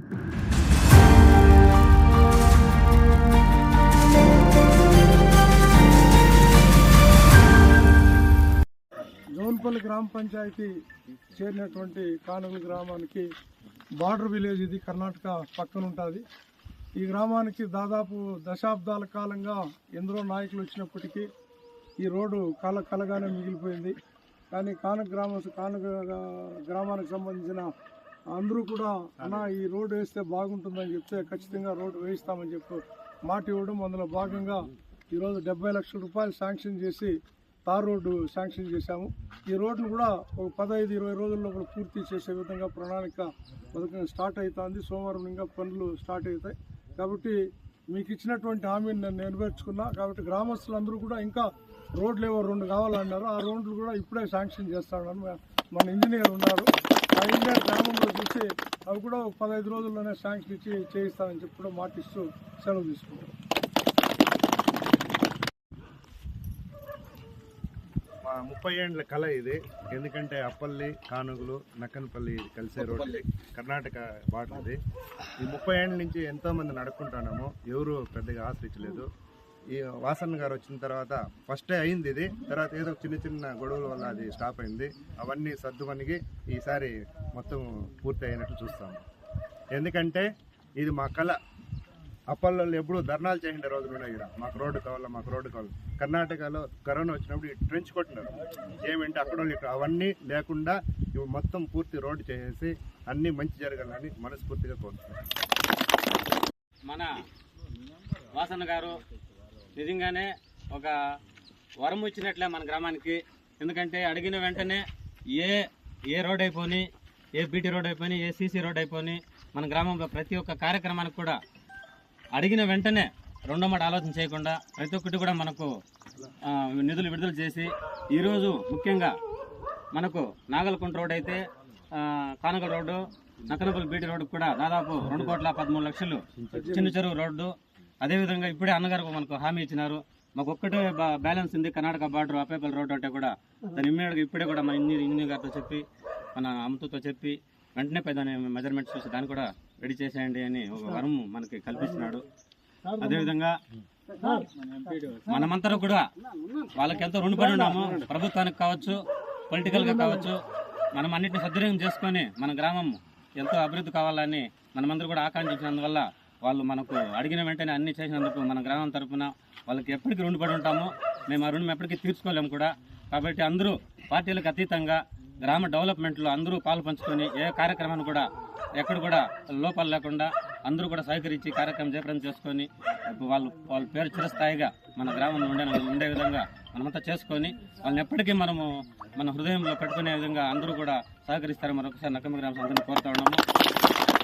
జోన్పల్లి గ్రామ పంచాయతీ చేరినటువంటి కానుగల గ్రామానికి బార్డర్ విలేజ్ ఇది, కర్ణాటక పక్కన ఉంటుంది. ఈ గ్రామానికి దాదాపు దశాబ్దాల కాలంగా ఎందరో నాయకులు వచ్చినప్పటికీ ఈ రోడ్డు కలగానే మిగిలిపోయింది. కానీ కానుగ గ్రామానికి సంబంధించిన అందరూ కూడా అన్న ఈ రోడ్డు వేస్తే బాగుంటుందని చెప్తే ఖచ్చితంగా రోడ్డు వేయిస్తామని చెప్పి మాట ఇవ్వడం, అందులో భాగంగా ఈరోజు 70 లక్షల రూపాయలు శాంక్షన్ చేసి తార్ రోడ్డు శాంక్షన్ చేశాము. ఈ రోడ్డును కూడా ఒక 15-20 రోజుల్లో కూడా పూర్తి చేసే విధంగా ప్రణాళిక స్టార్ట్ అవుతుంది. సోమవారం ఇంకా పనులు స్టార్ట్ అవుతాయి. కాబట్టి మీకు ఇచ్చినటువంటి హామీని నేను నెరవేర్చుకున్నా. కాబట్టి గ్రామస్తులందరూ కూడా ఇంకా రోడ్లు ఏవో 2 కావాలన్నారు. ఆ రోడ్లు కూడా ఇప్పుడే శాంక్షన్ చేస్తాడని మన ఇంజనీర్ ఉన్నారు. ఆ ఇంజనీర్ గ్రామంలో చూసి అవి కూడా ఒక 15 రోజుల్లోనే శాంక్షన్ ఇచ్చి చేయిస్తానని చెప్పి కూడా మాటిస్తూ సెలవు తీసుకుంటారు. మా 30 ఏళ్ళ కళ ఇది. ఎందుకంటే అప్పల్లి, కానుగులు, నక్కనపల్లి కలిసే రోడ్డు కర్ణాటక బార్డర్ ఇది. ఈ 30 ఏళ్ళ నుంచి ఎంతోమంది నడుపుకుంటున్నాము, ఎవరు పెద్దగా ఆశ్రయించలేదు. ఈ వాసన్న గారు వచ్చిన తర్వాత ఫస్టే అయింది ఇది. తర్వాత ఏదో చిన్న గొడవల వల్ల అది స్టాప్ అయింది. అవన్నీ సర్దుమణిగి ఈసారి మొత్తం పూర్తి అయినట్టు చూస్తాము. ఎందుకంటే ఇది మా కళ. అప్పల్లో ఎప్పుడు ధర్నాలు చేసిన రోజులు ఉన్నాయి. ఇక్కడ మాకు రోడ్డు కావాలి. కర్ణాటకలో కరోనా వచ్చినప్పుడు ట్రెంచ్ కొట్టినారు. ఏమంటే అక్కడ ఇక్కడ అవన్నీ లేకుండా ఇవి మొత్తం పూర్తి రోడ్డు చేసేసి అన్నీ మంచి జరగాలని మనస్ఫూర్తిగా కోరుతున్నాను. మన వాసన్న గారు నిజంగానే ఒక వరం ఇచ్చినట్లే మన గ్రామానికి. ఎందుకంటే అడిగిన వెంటనే ఏ రోడ్ అయిపోయి, ఏ బీటీ రోడ్ అయిపోయి, ఏ సీసీ రోడ్ అయిపోయి మన గ్రామంలో ప్రతి ఒక్క కార్యక్రమానికి కూడా అడిగిన వెంటనే రెండో మాట ఆలోచన చేయకుండా ప్రతి ఒక్కటి కూడా మనకు నిధులు విడుదల చేసి ఈరోజు ముఖ్యంగా మనకు నాగల్కుంట రోడ్ అయితే, కానుగ రోడ్డు, నక్కనపల్లి బీటీ రోడ్డు కూడా దాదాపు 2,13,00,000 చిన్న చెరువు రోడ్డు. అదేవిధంగా ఇప్పుడే అన్నగారు మనకు హామీ ఇచ్చినారు. మాకు ఒక్కటే బ్యాలెన్స్ ఉంది కర్ణాటక బార్డర్ అప్పేపల్లి రోడ్డు అంటే కూడా దాని ఇమ్మీడియట్గా ఇప్పుడే కూడా మన ఇంజనీర్ గారితో చెప్పి, మన అమ్మతో చెప్పి వెంటనే దాని మెజర్మెంట్స్ చూసి దాన్ని కూడా రెడీ చేసేయండి అని ఒక వరం మనకి కల్పిస్తున్నాడు. అదేవిధంగా మనమంతా కూడా వాళ్ళకి ఎంతో రుణపడి ఉన్నాము. ప్రభుత్వానికి కావచ్చు, పొలిటికల్గా కావచ్చు, మనం అన్నింటినీ సద్వినియోగం చేసుకొని మన గ్రామం ఎంతో అభివృద్ధి కావాలని మనమందరూ కూడా ఆకాంక్షించినందువల్ల వాళ్ళు మనకు అడిగిన వెంటనే అన్ని చేసినందుకు మన గ్రామం తరఫున వాళ్ళకి ఎప్పటికీ రుణపడి ఉంటాము. మేము ఆ రుణం ఎప్పటికీ తీర్చుకోలేము కూడా. కాబట్టి అందరూ పార్టీలకు అతీతంగా గ్రామ డెవలప్మెంట్లో అందరూ పాలు పంచుకొని ఏ కార్యక్రమాన్ని కూడా ఎక్కడ కూడా లోపాలు లేకుండా అందరూ కూడా సహకరించి కార్యక్రమం జయప్రదం చేసుకొని వాళ్ళ పేరు చిరస్థాయిగా మన గ్రామంలో ఉండే విధంగా మనమంతా చేసుకొని వాళ్ళని ఎప్పటికీ మనము మన హృదయంలో పెట్టుకునే విధంగా అందరూ కూడా సహకరిస్తారని మరొకసారి నక్కమ గ్రామ అందరినీ కోరుతా ఉన్నాము.